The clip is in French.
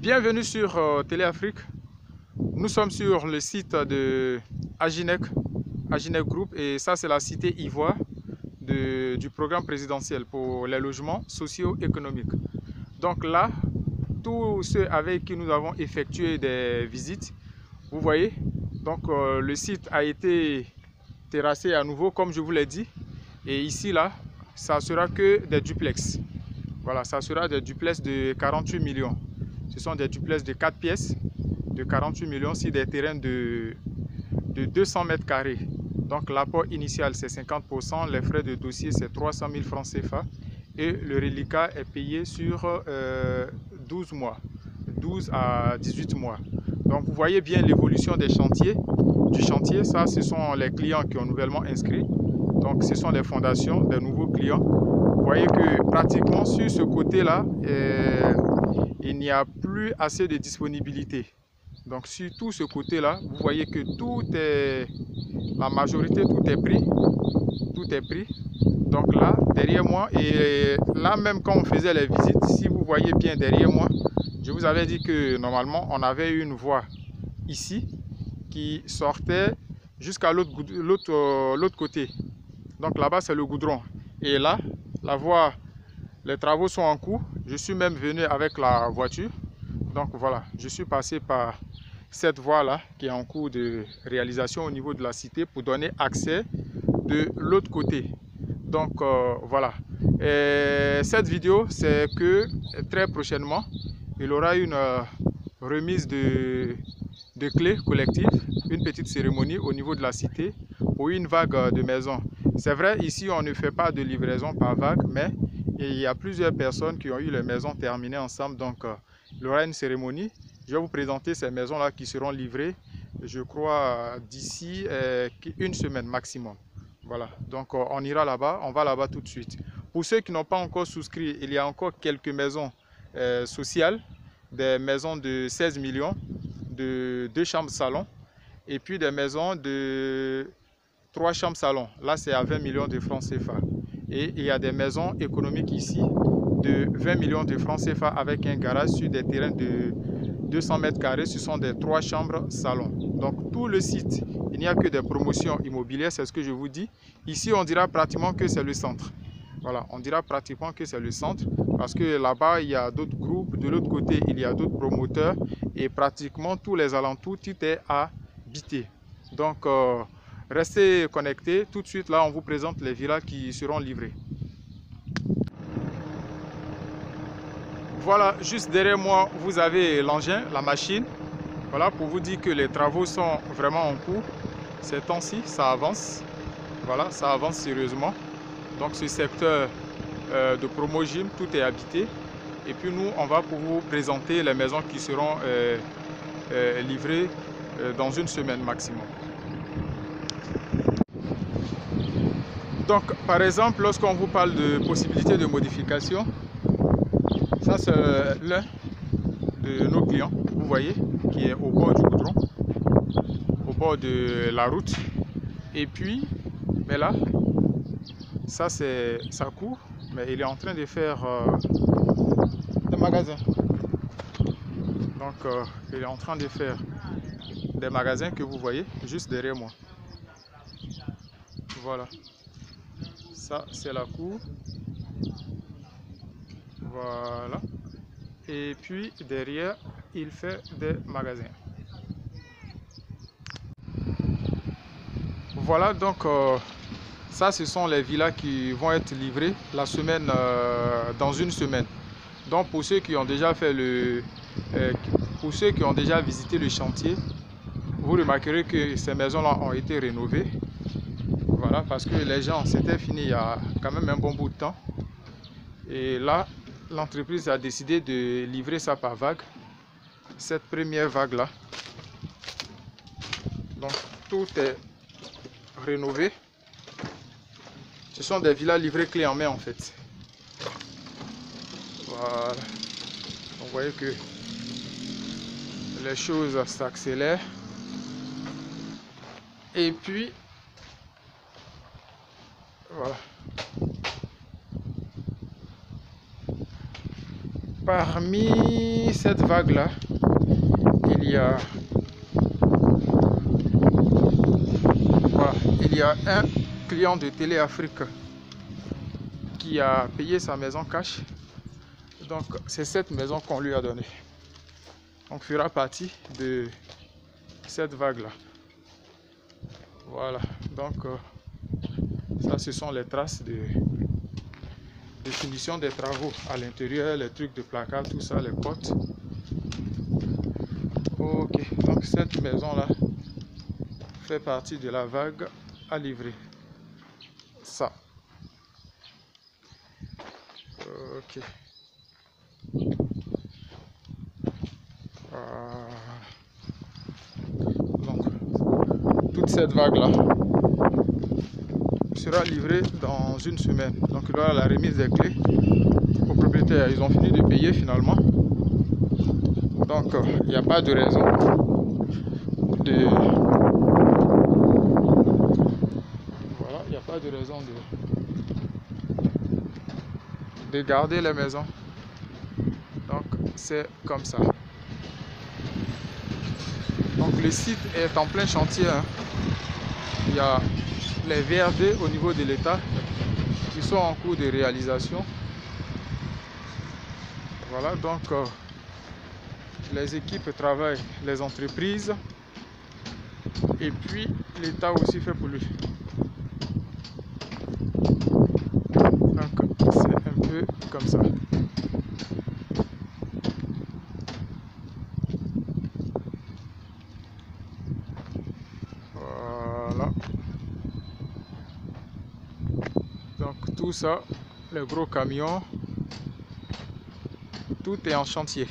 Bienvenue sur Téléafrique. Nous sommes sur le site de Aginec Group et ça c'est la cité ivoire du programme présidentiel pour les logements socio-économiques. Donc là, tous ceux avec qui nous avons effectué des visites, vous voyez, donc le site a été terrassé à nouveau comme je vous l'ai dit. Et ici là, ça sera que des duplex. Voilà, ça sera des duplex de 48 millions. Ce sont des duplex de 4 pièces de 48 millions sur des terrains de 200 mètres carrés. Donc l'apport initial c'est 50%, les frais de dossier c'est 300 000 francs CFA et le reliquat est payé sur 12 mois, 12 à 18 mois. Donc vous voyez bien l'évolution des chantiers. Du chantier, ça ce sont les clients qui ont nouvellement inscrit. Donc ce sont des fondations, des nouveaux clients. Vous voyez que pratiquement sur ce côté-là, il n'y a plus assez de disponibilité. Donc sur tout ce côté-là, vous voyez que tout est, la majorité, tout est pris. Tout est pris. Donc là, derrière moi, et là même quand on faisait les visites, si vous voyez bien derrière moi, je vous avais dit que normalement on avait une voie ici qui sortait jusqu'à l'autre côté. Donc là-bas c'est le goudron. Et là, la voie, les travaux sont en cours. Je suis même venu avec la voiture. Donc voilà, je suis passé par cette voie-là qui est en cours de réalisation au niveau de la cité pour donner accès de l'autre côté. Donc voilà. Et cette vidéo, c'est que très prochainement, il y aura une remise de clés collectives, une petite cérémonie au niveau de la cité pour une vague de maisons. C'est vrai, ici on ne fait pas de livraison par vague, mais il y a plusieurs personnes qui ont eu les maisons terminées ensemble. Donc il y aura une cérémonie. Je vais vous présenter ces maisons-là qui seront livrées, je crois, d'ici une semaine maximum. Voilà, donc on ira là-bas, on va là-bas tout de suite. Pour ceux qui n'ont pas encore souscrit, il y a encore quelques maisons sociales, des maisons de 16 millions, de 2 chambres salon, et puis des maisons de 3 chambres salon. Là, c'est à 20 millions de francs CFA. Et il y a des maisons économiques ici de 20 millions de francs CFA avec un garage sur des terrains de 200 mètres carrés. Ce sont des 3 chambres salon. Donc tout le site, il n'y a que des promotions immobilières, c'est ce que je vous dis. Ici, on dira pratiquement que c'est le centre. Voilà, on dira pratiquement que c'est le centre parce que là-bas, il y a d'autres groupes. De l'autre côté, il y a d'autres promoteurs et pratiquement tous les alentours, tout est habité. Donc, restez connectés. Tout de suite, là, on vous présente les villas qui seront livrées. Voilà, juste derrière moi, vous avez l'engin, la machine. Voilà, pour vous dire que les travaux sont vraiment en cours. Ces temps-ci, ça avance. Voilà, ça avance sérieusement. Donc, ce secteur de Promo Gym, tout est habité. Et puis, nous, on va pour vous présenter les maisons qui seront livrées dans une semaine maximum. Donc, par exemple, lorsqu'on vous parle de possibilités de modification, ça c'est l'un de nos clients, vous voyez, qui est au bord du goudron, au bord de la route. Et puis, mais là, ça c'est sa cour, mais il est en train de faire des magasins. Donc, il est en train de faire des magasins que vous voyez juste derrière moi. Voilà. Ça, c'est la cour. Voilà. Et puis, derrière, il fait des magasins. Voilà, donc, ça, ce sont les villas qui vont être livrées la semaine, dans une semaine. Donc, pour ceux qui ont déjà fait pour ceux qui ont déjà visité le chantier, vous remarquerez que ces maisons-là ont été rénovées. Voilà, parce que les gens, c'était fini il y a quand même un bon bout de temps. Et là, l'entreprise a décidé de livrer ça par vague. Cette première vague-là. Donc, tout est rénové. Ce sont des villas livrées clés en main en fait. Voilà. Vous voyez que les choses s'accélèrent. Et puis, voilà. parmi cette vague-là, il y a un client de Télé Afrique qui a payé sa maison cash. Donc c'est cette maison qu'on lui a donnée. On fera partie de cette vague-là. Voilà, donc ça ce sont les traces de finition des travaux à l'intérieur, les trucs de placard, tout ça, les portes. Ok, donc cette maison-là fait partie de la vague à livrer. Ça. Ok. Donc, toute cette vague-là sera livrée dans une semaine. Donc, il y aura la remise des clés aux propriétaires. Ils ont fini de payer finalement. Donc, il n'y a pas de raison voilà, il n'y a pas de raison de garder les maisons. Donc, c'est comme ça. Donc, le site est en plein chantier. Hein. Il y a les VRD au niveau de l'État qui sont en cours de réalisation. Voilà, donc les équipes travaillent, les entreprises, et puis l'État aussi fait pour lui. Donc c'est un peu comme ça. Voilà. Donc tout ça, les gros camions, tout est en chantier.